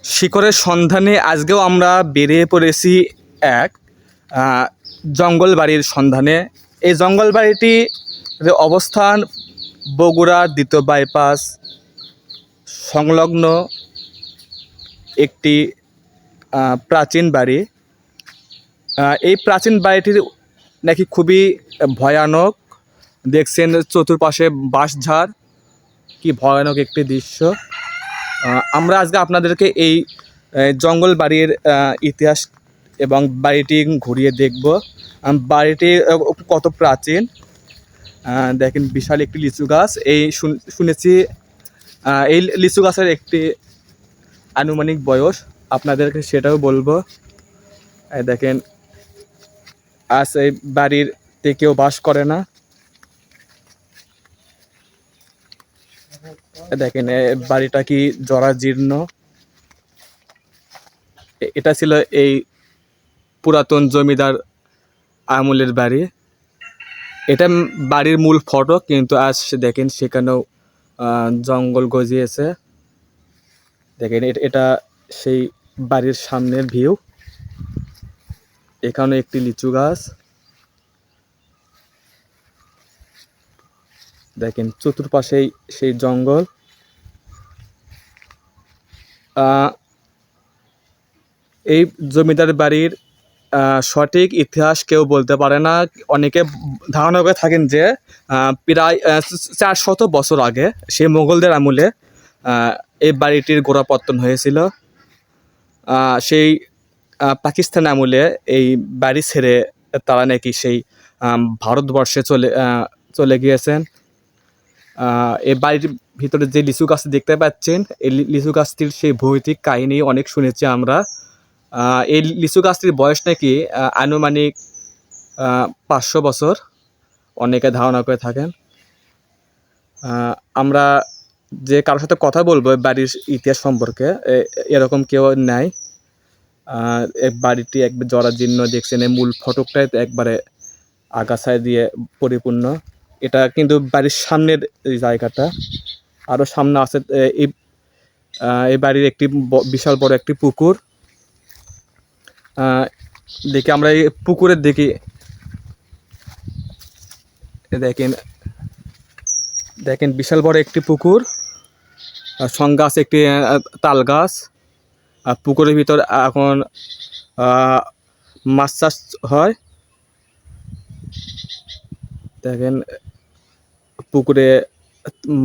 শিকড়ের সন্ধানে আজকেও আমরা বেরিয়ে পড়েছি এক জঙ্গল বাড়ির সন্ধানে। এই জঙ্গল বাড়িটির অবস্থান বগুড়ার দ্বিতীয় বাইপাস সংলগ্ন একটি প্রাচীন বাড়ি। এই প্রাচীন বাড়িটির নাকি খুবই ভয়ানক। দেখছেন চতুর্পাশে বাঁশঝাড়, কি ভয়ানক একটি দৃশ্য। আমরা আজকে আপনাদেরকে এই জঙ্গল বাড়ির ইতিহাস এবং বাড়িটি ঘুরিয়ে দেখব। বাড়িটি কত প্রাচীন। দেখেন বিশাল একটি লিচু গাছ। এই শুনেছি এই লিচু গাছের একটি আনুমানিক বয়স, আপনাদেরকে সেটাও বলবো। দেখেন আজ এই বাড়িতে কেউ বাস করে না। দেখেন বাড়িটা কি জরাজীর্ণ। এটা ছিল এই পুরাতন জমিদার আমলের বাড়ি। এটা বাড়ির মূল ফটক, কিন্তু আজ দেখেন সেখানেও জঙ্গল গজিয়েছে। দেখেন এটা সেই বাড়ির সামনের ভিউ। এখানে একটি লিচু গাছ। দেখেন চতুর্পাশেই সেই জঙ্গল। এই জমিদার বাড়ির সঠিক ইতিহাস কেউ বলতে পারে না। অনেকে ধারণা করে থাকেন যে প্রায় 400 বছর আগে, সেই মোগলদের আমলে এই বাড়িটির গোড়াপত্তন হয়েছিল। সেই পাকিস্তান আমলে এই বাড়ি ছেড়ে তারা নাকি সেই ভারতবর্ষে চলে গিয়েছেন। এই বাড়ির ভিতরে যে লিচু গাছ দেখতে পাচ্ছেন, এই লিচু গাছটির সেই ভৌতিক কাহিনী অনেক শুনেছি আমরা। এই লিচু গাছটির বয়স নাকি আনুমানিক 500 বছর, অনেকে ধারণা করে থাকেন। আমরা যে কারোর সাথে কথা বলবো বাড়ির ইতিহাস সম্পর্কে, এরকম কেউ নাই। এই বাড়িটি একবার জরাজীর্ণ। দেখছেন এই মূল ফটকটাই একবারে আগাছায় দিয়ে পরিপূর্ণ। এটা কিন্তু বাড়ির সামনের জায়গাটা। আরও সামনে আছে এই বাড়ির একটি বিশাল বড় একটি পুকুর। দেখি আমরা এই পুকুরের দিকে দেখেন বিশাল বড় একটি পুকুর, সঙ্গে আছে একটি তাল গাছ। পুকুরের ভিতর এখন মাছ চাষ হয়। দেখেন পুকুরে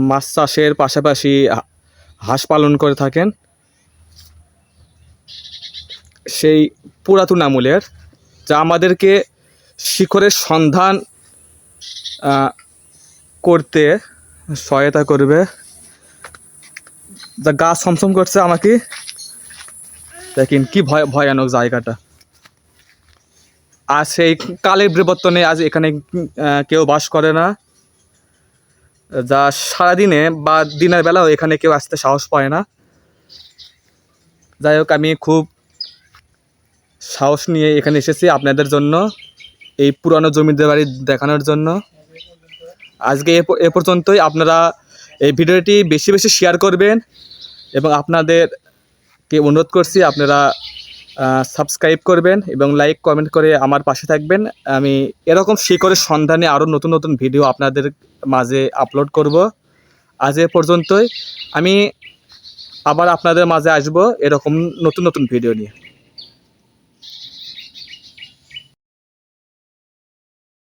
মাছ চাষের পাশাপাশি হাঁস পালন করে থাকেন। সেই পুরাতন আমলের, যা আমাদেরকে শিকড়ের সন্ধান করতে সহায়তা করবে। যা গা ছমছম করছে আমাকে। দেখেন কি ভয়ানক জায়গাটা। আর সেই কালের বিবর্তনে আজ এখানে কেউ বাস করে না। যা সারাদিনে বা দিনের বেলাও এখানে কেউ আসতে সাহস পায় না। যাই হোক, আমি খুব সাহস নিয়ে এখানে এসেছি আপনাদের জন্য, এই পুরানো জমিদার বাড়ি দেখানোর জন্য। আজকে এ পর্যন্তই। আপনারা এই ভিডিওটি বেশি বেশি শেয়ার করবেন এবং আপনাদেরকে অনুরোধ করছি আপনারা সাবস্ক্রাইব করবেন এবং লাইক কমেন্ট করে আমার পাশে থাকবেন। আমি এরকম শিকড়ের সন্ধানে আরও নতুন নতুন ভিডিও আপনাদের মাঝে আপলোড করব। আজ এ পর্যন্তই। আমি আবার আপনাদের মাঝে আসব এরকম নতুন নতুন ভিডিও নিয়ে।